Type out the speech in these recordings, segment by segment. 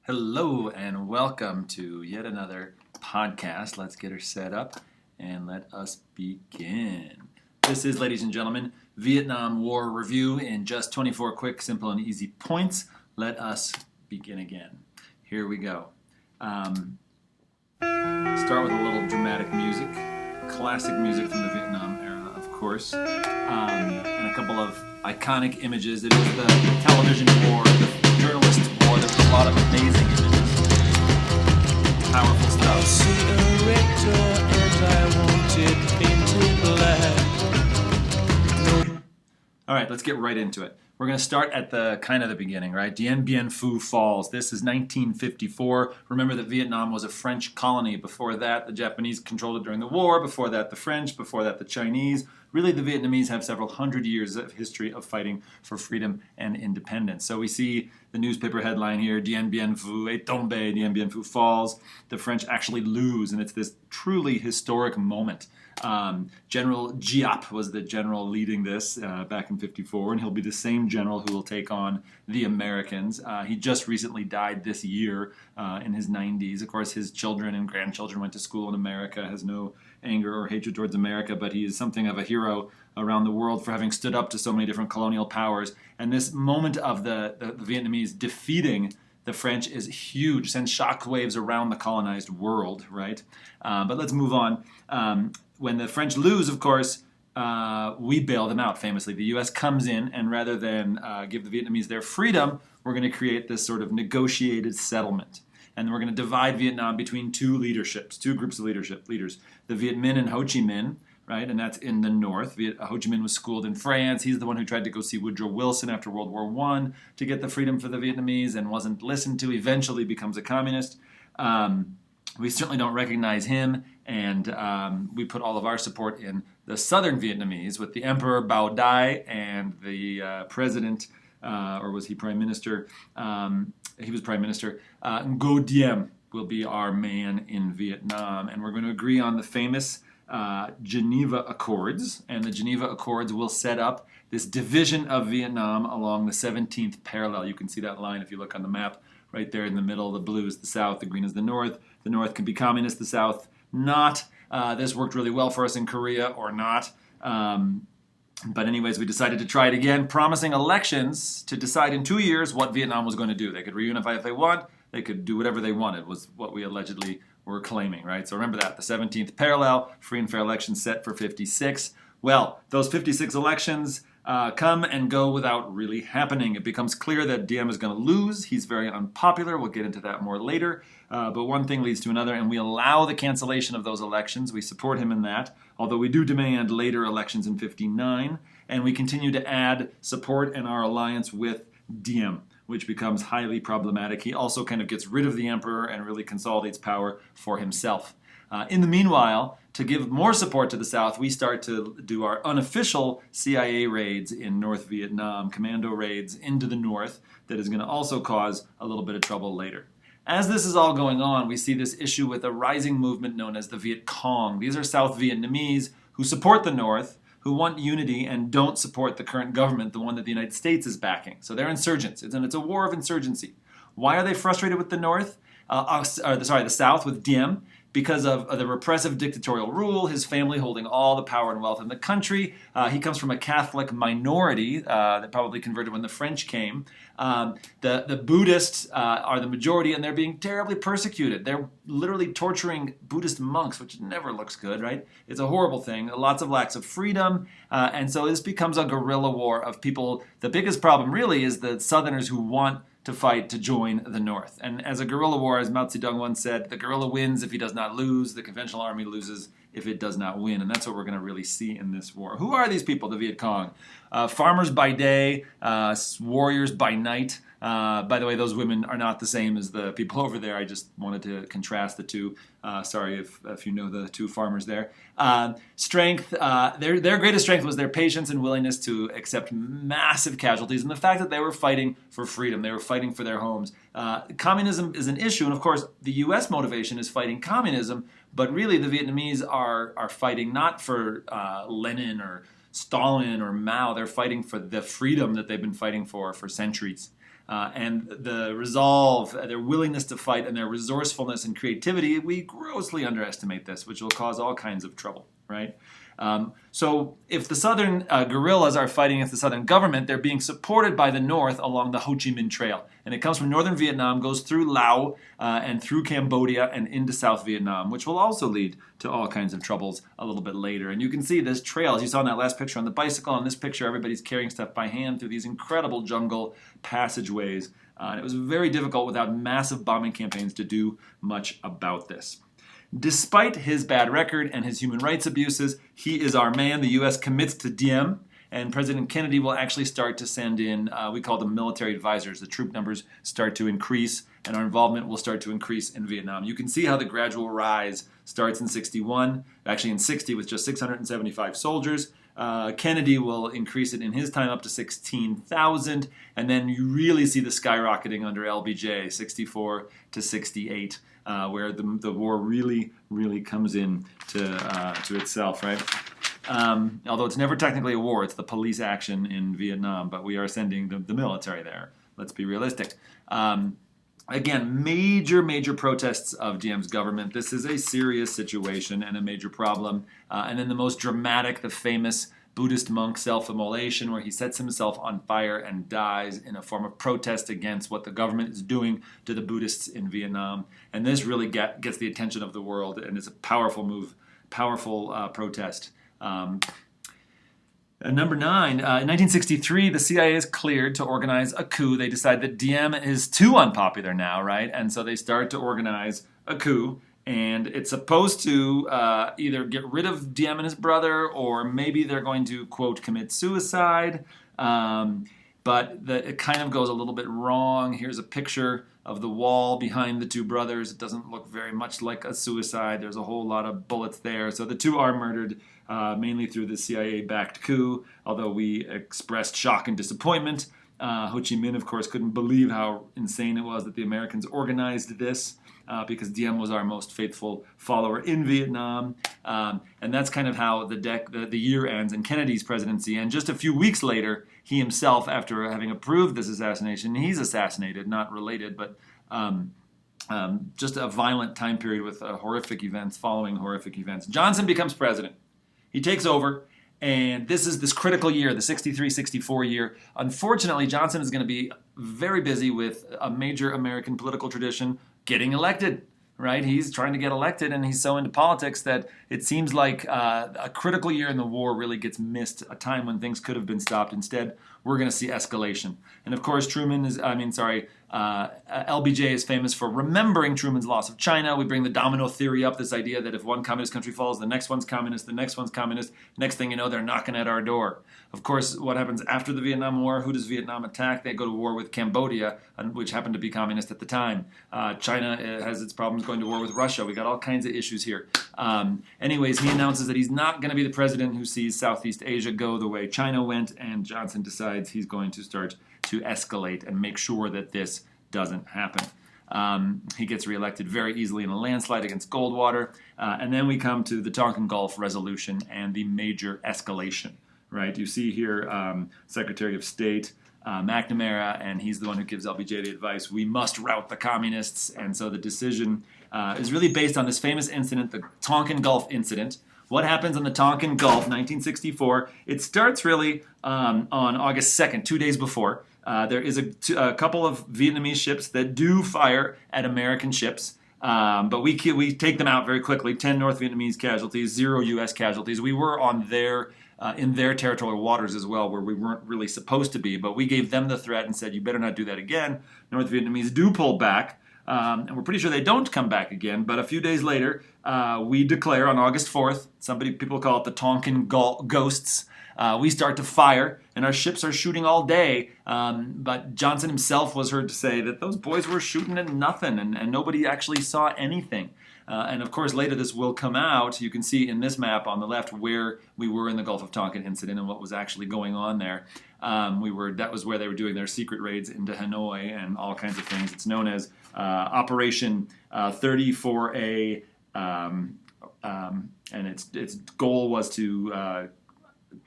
Hello and welcome to yet another podcast. Let's get her set up and let us begin. This is, ladies and gentlemen, Vietnam War Review in just 24 quick, simple, and easy points. Let us begin again. Here we go. Start with a little dramatic music, classic music from the Vietnam era, of course, and a couple of iconic images. It is the television war, the journalist war. There's a lot of amazing images, powerful stuff. I see a rector and I want it painted black. All right, let's get right into it. We're going to start at the beginning, right? Dien Bien Phu Falls. This is 1954. Remember that Vietnam was a French colony. Before that, the Japanese controlled it during the war. Before that, the French. Before that, the Chinese. Really, the Vietnamese have several hundred years of history of fighting for freedom and independence. So we see the newspaper headline here, Dien Bien Phu est tombé, Dien Bien Phu falls. The French actually lose, and it's this truly historic moment. General Giap was the general leading this back in 54, and he'll be the same general who will take on the Americans. He just recently died this year in his 90s. Of course, his children and grandchildren went to school in America, has no anger or hatred towards America, but he is something of a hero around the world for having stood up to so many different colonial powers. And this moment of the Vietnamese defeating the French is huge, sends shockwaves around the colonized world, right? But let's move on. When the French lose, of course, we bail them out, famously. The U.S. comes in, and rather than give the Vietnamese their freedom, we're going to create this sort of negotiated settlement. And we're going to divide Vietnam between two groups of leaders, the Vietminh and Ho Chi Minh, right? And that's in the north. Ho Chi Minh was schooled in France. He's the one who tried to go see Woodrow Wilson after World War I to get the freedom for the Vietnamese and wasn't listened to, eventually becomes a communist. We certainly don't recognize him, and we put all of our support in the southern Vietnamese with the Emperor Bao Dai and the president, or was he prime minister? He was prime minister. Ngo Diem will be our man in Vietnam, and we're going to agree on the famous Geneva Accords, and the Geneva Accords will set up this division of Vietnam along the 17th parallel. You can see that line if you look on the map right there in the middle. The blue is the south, the green is the north. The north can be communist, the south not. This worked really well for us in Korea, or not. But anyways, we decided to try it again, promising elections to decide in 2 years what Vietnam was going to do. They could reunify if they want. They could do whatever they wanted, was what we allegedly were claiming, right? So remember that, the 17th parallel, free and fair elections set for 56. Well, those 56 elections come and go without really happening. It becomes clear that Diem is going to lose. He's very unpopular. We'll get into that more later. But one thing leads to another, and we allow the cancellation of those elections. We support him in that, although we do demand later elections in 59. And we continue to add support in our alliance with Diem, which becomes highly problematic. He also kind of gets rid of the emperor and really consolidates power for himself. In the meanwhile, to give more support to the South, we start to do our unofficial CIA raids in North Vietnam, commando raids into the north that is going to also cause a little bit of trouble later. As this is all going on, we see this issue with a rising movement known as the Vietcong. These are South Vietnamese who support the North, who want unity and don't support the current government, the one that the United States is backing. So they're insurgents, and it's a war of insurgency. Why are they frustrated with the North? The South with Diem? Because of the repressive dictatorial rule, his family holding all the power and wealth in the country. He comes from a Catholic minority that probably converted when the French came. The Buddhists are the majority, and they're being terribly persecuted. They're literally torturing Buddhist monks, which never looks good, right? It's a horrible thing. Lots of lacks of freedom. And so this becomes a guerrilla war of people. The biggest problem really is the Southerners who want to fight to join the North. And as a guerrilla war, as Mao Zedong once said, the guerrilla wins if he does not lose, the conventional army loses if it does not win. And that's what we're going to really see in this war. Who are these people, the Viet Cong? Farmers by day, warriors by night. By the way, those women are not the same as the people over there. I just wanted to contrast the two. Sorry if you know the two farmers there. Strength, their greatest strength was their patience and willingness to accept massive casualties, and the fact that they were fighting for freedom. They were fighting for their homes. Communism is an issue, and of course, the U.S. motivation is fighting communism, but really the Vietnamese are fighting not for Lenin or Stalin or Mao. They're fighting for the freedom that they've been fighting for centuries. and the resolve, their willingness to fight, and their resourcefulness and creativity, we grossly underestimate this, which will cause all kinds of trouble, right? So if the southern guerrillas are fighting against the southern government, they're being supported by the north along the Ho Chi Minh Trail. And it comes from northern Vietnam, goes through Laos and through Cambodia and into South Vietnam, which will also lead to all kinds of troubles a little bit later. And you can see this trail, as you saw in that last picture on the bicycle. In this picture, everybody's carrying stuff by hand through these incredible jungle passageways. And it was very difficult without massive bombing campaigns to do much about this. Despite his bad record and his human rights abuses, he is our man. The U.S. commits to Diem, and President Kennedy will actually start to send in, we call them military advisors. The troop numbers start to increase, and our involvement will start to increase in Vietnam. You can see how the gradual rise starts in 61, actually in 60 with just 675 soldiers. Kennedy will increase it in his time up to 16,000, and then you really see the skyrocketing under LBJ, 64 to 68. Where the war really comes in to itself, right? Although it's never technically a war, it's the police action in Vietnam, but we are sending the military there. Let's be realistic. Again, major protests of Diem's government. This is a serious situation and a major problem. And then the most dramatic, the famous Buddhist monk self-immolation, where he sets himself on fire and dies in a form of protest against what the government is doing to the Buddhists in Vietnam. And this really gets the attention of the world, and it's a powerful move, powerful protest. Number 9, in 1963, the CIA is cleared to organize a coup. They decide that Diem is too unpopular now, right? And so they start to organize a coup. And it's supposed to either get rid of Diem and his brother, or maybe they're going to, quote, commit suicide. But it kind of goes a little bit wrong. Here's a picture of the wall behind the two brothers. It doesn't look very much like a suicide. There's a whole lot of bullets there. So the two are murdered, mainly through the CIA-backed coup, although we expressed shock and disappointment. Ho Chi Minh, of course, couldn't believe how insane it was that the Americans organized this. Because Diem was our most faithful follower in Vietnam. And that's kind of how the year ends in Kennedy's presidency. And just a few weeks later, he himself, after having approved this assassination, he's assassinated, not related, but just a violent time period with horrific events following horrific events. Johnson becomes president. He takes over. And this is this critical year, the 63-64 year. Unfortunately, Johnson is going to be very busy with a major American political tradition, getting elected, right? He's trying to get elected, and he's so into politics that it seems like a critical year in the war really gets missed, a time when things could have been stopped. Instead, we're going to see escalation. And of course, LBJ is famous for remembering Truman's loss of China. We bring the domino theory up, this idea that if one communist country falls, the next one's communist, the next one's communist. Next thing you know, they're knocking at our door. Of course, what happens after the Vietnam War? Who does Vietnam attack? They go to war with Cambodia, which happened to be communist at the time. China has its problems going to war with Russia. We got all kinds of issues here. Anyways, he announces that he's not going to be the president who sees Southeast Asia go the way China went, and Johnson decides he's going to start to escalate and make sure that this doesn't happen. He gets reelected very easily in a landslide against Goldwater. And then we come to the Tonkin Gulf resolution and the major escalation, right? You see here Secretary of State McNamara, and he's the one who gives LBJ the advice, we must rout the communists. And so the decision is really based on this famous incident, the Tonkin Gulf incident. What happens on the Tonkin Gulf, 1964? It starts really on August 2nd, 2 days before. There is a couple of Vietnamese ships that do fire at American ships, but we take them out very quickly. 10 North Vietnamese casualties, 0 U.S. casualties. We were on in their territorial waters as well, where we weren't really supposed to be, but we gave them the threat and said, you better not do that again. North Vietnamese do pull back. And we're pretty sure they don't come back again. But a few days later, we declare on August 4th, people call it the Tonkin Ghosts. We start to fire, and our ships are shooting all day. But Johnson himself was heard to say that those boys were shooting at nothing, and nobody actually saw anything. And of course, later this will come out. You can see in this map on the left where we were in the Gulf of Tonkin incident and what was actually going on there. That was where they were doing their secret raids into Hanoi and all kinds of things. It's known as Operation 34A, and its goal was to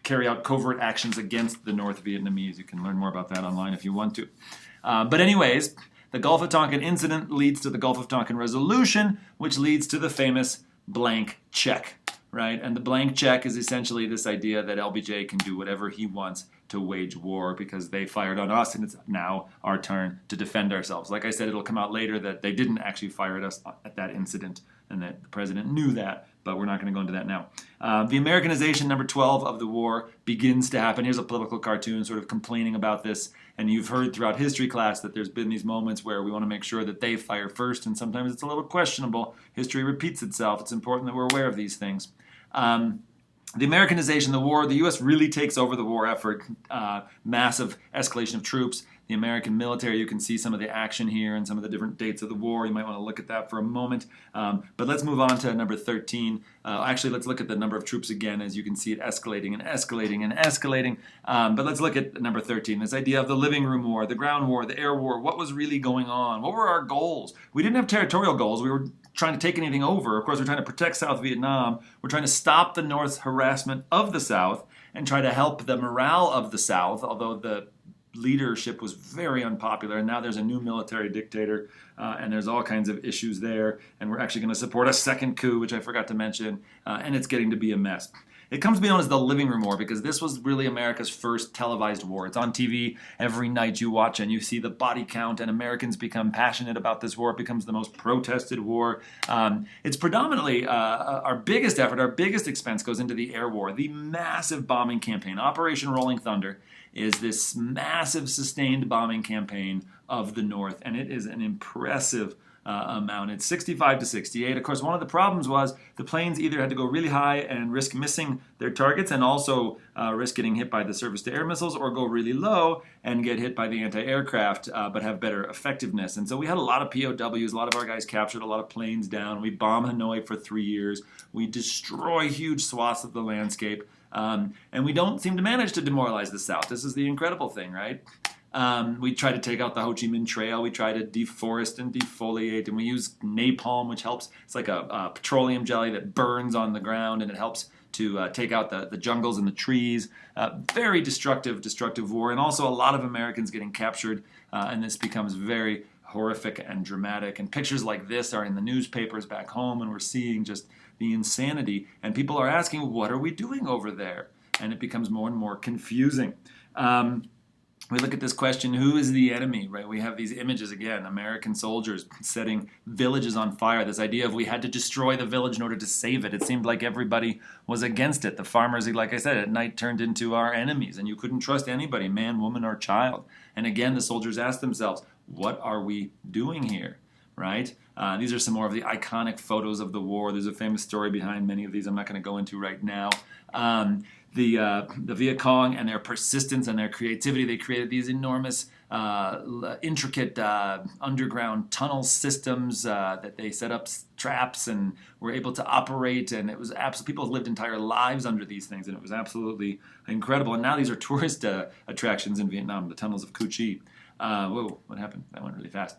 carry out covert actions against the North Vietnamese. You can learn more about that online if you want to. But anyways, the Gulf of Tonkin incident leads to the Gulf of Tonkin resolution, which leads to the famous blank check, right? And the blank check is essentially this idea that LBJ can do whatever he wants to wage war because they fired on us, and it's now our turn to defend ourselves. Like I said, it'll come out later that they didn't actually fire at us at that incident, and that the president knew that, but we're not going to go into that now. The Americanization, number 12 of the war, begins to happen. Here's a political cartoon sort of complaining about this, and you've heard throughout history class that there's been these moments where we want to make sure that they fire first, and sometimes it's a little questionable. History repeats itself. It's important that we're aware of these things. The Americanization, the war, the U.S. really takes over the war effort, massive escalation of troops. The American military, you can see some of the action here and some of the different dates of the war. You might want to look at that for a moment. But let's move on to number 13. Actually, let's look at the number of troops again, as you can see it escalating and escalating and escalating. But let's look at number 13, this idea of the living room war, the ground war, the air war. What was really going on? What were our goals? We didn't have territorial goals. We were trying to take anything over. Of course, we're trying to protect South Vietnam. We're trying to stop the North's harassment of the South and try to help the morale of the South, although the leadership was very unpopular, and now there's a new military dictator, and there's all kinds of issues there, and we're actually going to support a second coup, which I forgot to mention, and it's getting to be a mess. It comes to be known as the living room war because this was really America's first televised war. It's on TV every night you watch and you see the body count, and Americans become passionate about this war. It becomes the most protested war. It's predominantly our biggest effort, our biggest expense goes into the air war, the massive bombing campaign. Operation Rolling Thunder is this massive sustained bombing campaign of the North, and it is an impressive amount. It's 65 to 68. Of course, one of the problems was the planes either had to go really high and risk missing their targets and also risk getting hit by the surface-to-air missiles, or go really low and get hit by the anti-aircraft but have better effectiveness. And so we had a lot of POWs, a lot of our guys captured, a lot of planes down. We bomb Hanoi for 3 years. We destroy huge swaths of the landscape. And we don't seem to manage to demoralize the South. This is the incredible thing, right? We try to take out the Ho Chi Minh Trail. We try to deforest and defoliate, and we use napalm, which helps. It's like a petroleum jelly that burns on the ground, and it helps to take out the jungles and the trees. Very destructive war, and also a lot of Americans getting captured, and this becomes very horrific and dramatic. And pictures like this are in the newspapers back home, and we're seeing just the insanity. And people are asking, what are we doing over there? And it becomes more and more confusing. We look at this question, who is the enemy, right? We have these images again, American soldiers setting villages on fire. This idea of we had to destroy the village in order to save it. It seemed like everybody was against it. The farmers, like I said, at night turned into our enemies, and you couldn't trust anybody, man, woman, or child. And again, the soldiers asked themselves, what are we doing here, right? These are some more of the iconic photos of the war. There's a famous story behind many of these I'm not going to go into right now. The Vietcong and their persistence and their creativity, they created these enormous, intricate underground tunnel systems that they set up traps and were able to operate. And it was people lived entire lives under these things, and it was absolutely incredible. And now these are tourist attractions in Vietnam, the tunnels of Chih. Whoa, what happened? That went really fast.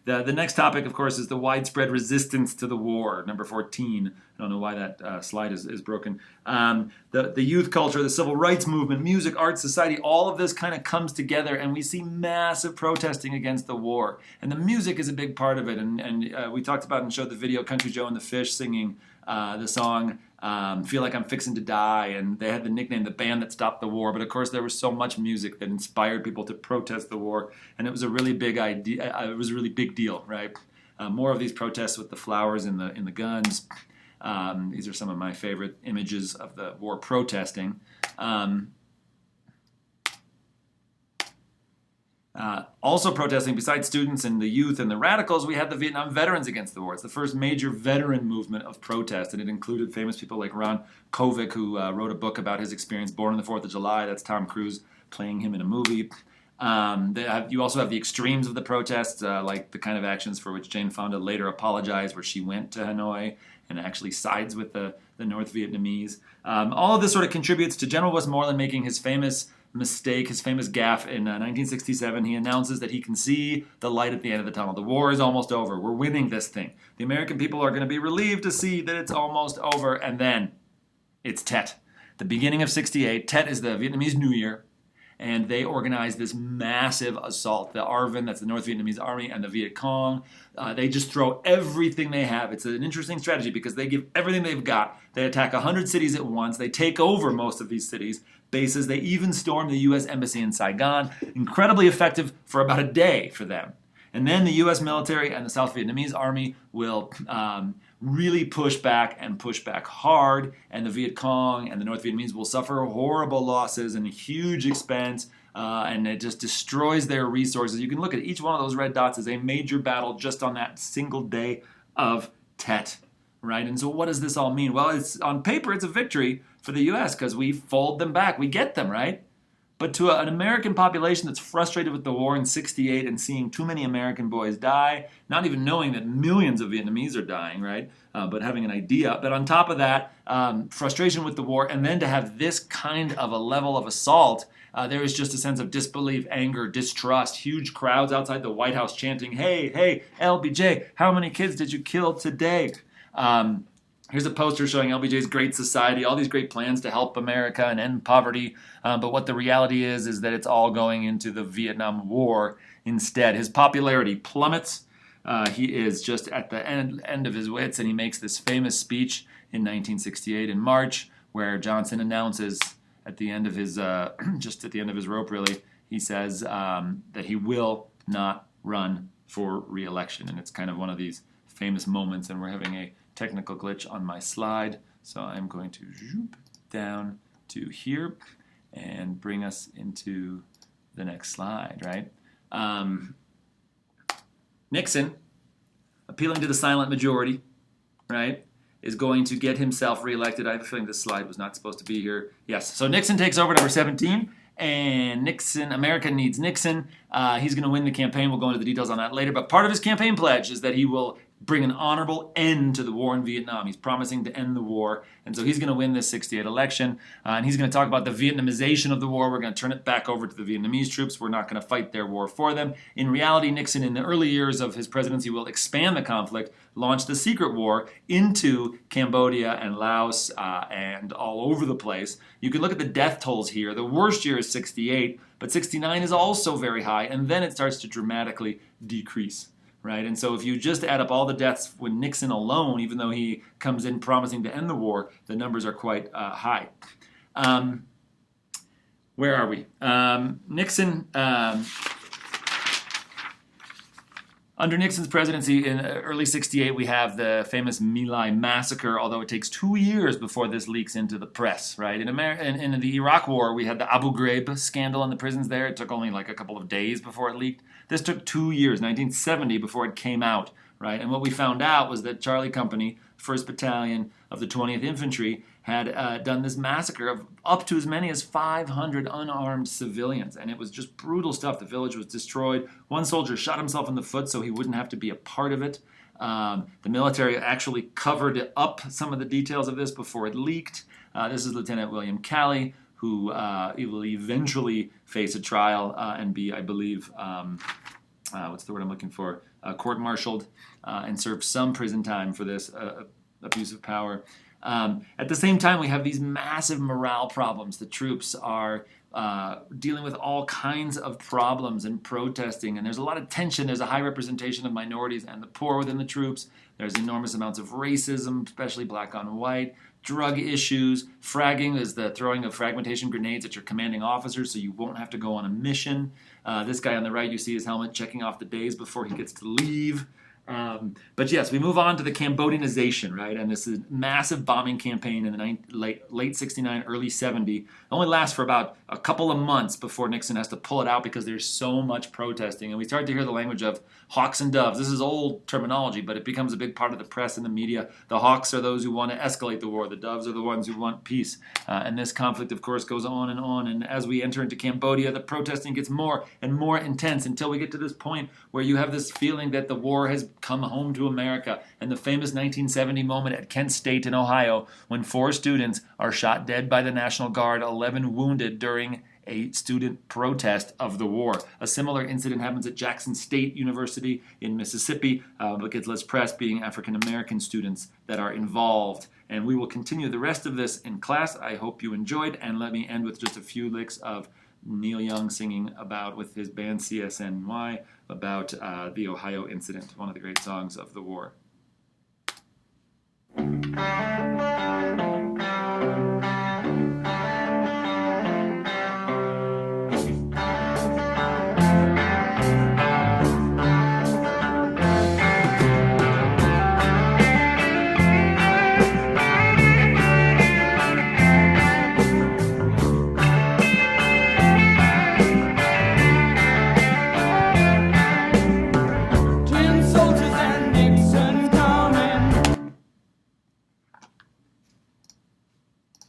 The next topic, of course, is the widespread resistance to the war, number 14. I don't know why that slide is broken. The youth culture, the civil rights movement, music, art, society, all of this kind of comes together, and we see massive protesting against the war. And the music is a big part of it. And we talked about and showed the video, Country Joe and the Fish singing the song Feel Like I'm Fixin' to Die, and they had the nickname the band that stopped the war. But of course there was so much music that inspired people to protest the war, and it was a really big idea. It was a really big deal, right? More of these protests with the flowers in the guns. These are some of my favorite images of the war protesting. Also protesting, besides students and the youth and the radicals, we had the Vietnam Veterans Against the War. It's the first major veteran movement of protest, and it included famous people like Ron Kovic, who wrote a book about his experience, Born on the 4th of July. That's Tom Cruise playing him in a movie. You also have the extremes of the protests, like the kind of actions for which Jane Fonda later apologized, where she went to Hanoi and actually sides with the North Vietnamese. All of this sort of contributes to General Westmoreland making his famous mistake, his famous gaffe in 1967. He announces that he can see the light at the end of the tunnel. The war is almost over. We're winning this thing. The American people are going to be relieved to see that it's almost over. And then it's Tet. The beginning of 68. Tet is the Vietnamese New Year. and they organized this massive assault. The ARVN, that's the North Vietnamese Army, and the Viet Cong, they just throw everything they have. It's an interesting strategy because they give everything they've got. They attack 100 cities at once. They take over most of these cities, bases. They even storm the U.S. Embassy in Saigon. Incredibly effective for about a day for them. And then the U.S. military and the South Vietnamese Army will really push back and push back hard, and the Viet Cong and the North Vietnamese will suffer horrible losses and huge expense, and it just destroys their resources. You can look at each one of those red dots as a major battle just on that single day of Tet, right? And so what does this all mean? Well, it's on paper, it's a victory for the U.S. because we fold them back. We get them, right? But to an American population that's frustrated with the war in '68 and seeing too many American boys die, not even knowing that millions of Vietnamese are dying, right? But having an idea. But on top of that, frustration with the war, and then to have this kind of a level of assault, there is just a sense of disbelief, anger, distrust, huge crowds outside the White House chanting, "Hey, hey, LBJ, how many kids did you kill today?" Here's a poster showing LBJ's great society, all these great plans to help America and end poverty. But what the reality is that it's all going into the Vietnam War instead. His popularity plummets. He is just at the end of his wits, and he makes this famous speech in 1968 in March, where Johnson announces at the end of his, just at the end of his rope, really, he says that he will not run for re-election. And it's kind of one of these famous moments, and we're having a technical glitch on my slide, so I'm going to zoom down to here and bring us into the next slide, right? Nixon, appealing to the silent majority, right, is going to get himself reelected. I have a feeling this slide was not supposed to be here. Yes, so Nixon takes over, number 17, and America needs Nixon. He's going to win the campaign. We'll go into the details on that later, but part of his campaign pledge is that he will bring an honorable end to the war in Vietnam. He's promising to end the war, and so he's going to win this 68 election, and he's going to talk about the Vietnamization of the war. We're going to turn it back over to the Vietnamese troops. We're not going to fight their war for them. In reality, Nixon, in the early years of his presidency, will expand the conflict, launch the secret war into Cambodia and Laos and all over the place. You can look at the death tolls here. The worst year is 68, but 69 is also very high, and then it starts to dramatically decrease. Right, and so if you just add up all the deaths with Nixon alone, even though he comes in promising to end the war, the numbers are quite high. Where are we? Nixon, under Nixon's presidency in early '68, we have the famous My Lai massacre, although it takes 2 years before this leaks into the press, right? In the Iraq War, we had the Abu Ghraib scandal in the prisons there. It took only like a couple of days before it leaked. This took 2 years, 1970, before it came out, right? And what we found out was that Charlie Company, 1st Battalion of the 20th Infantry, had done this massacre of up to as many as 500 unarmed civilians. And it was just brutal stuff. The village was destroyed. One soldier shot himself in the foot so he wouldn't have to be a part of it. The military actually covered up some of the details of this before it leaked. This is Lieutenant William Calley, who will eventually face a trial and be, I believe, what's the word I'm looking for, court-martialed and serve some prison time for this abuse of power. At the same time, we have these massive morale problems. The troops are dealing with all kinds of problems and protesting, and there's a lot of tension. There's a high representation of minorities and the poor within the troops. There's enormous amounts of racism, especially black on white, drug issues. Fragging is the throwing of fragmentation grenades at your commanding officers so you won't have to go on a mission. This guy on the right, you see his helmet checking off the days before he gets to leave. But yes, we move on to the Cambodianization, right? And this is a massive bombing campaign in the late 69, early 70. It only lasts for about a couple of months before Nixon has to pull it out because there's so much protesting. And we start to hear the language of hawks and doves. This is old terminology, but it becomes a big part of the press and the media. The hawks are those who want to escalate the war. The doves are the ones who want peace. And this conflict, of course, goes on. And as we enter into Cambodia, the protesting gets more and more intense until we get to this point where you have this feeling that the war has come home to America, and the famous 1970 moment at Kent State in Ohio when 4 students are shot dead by the National Guard, 11 wounded during a student protest of the war. A similar incident happens at Jackson State University in Mississippi, but gets less press, being African American students that are involved. And we will continue the rest of this in class. I hope you enjoyed, and let me end with just a few licks of Neil Young singing about, with his band CSNY, about the Ohio incident, one of the great songs of the war.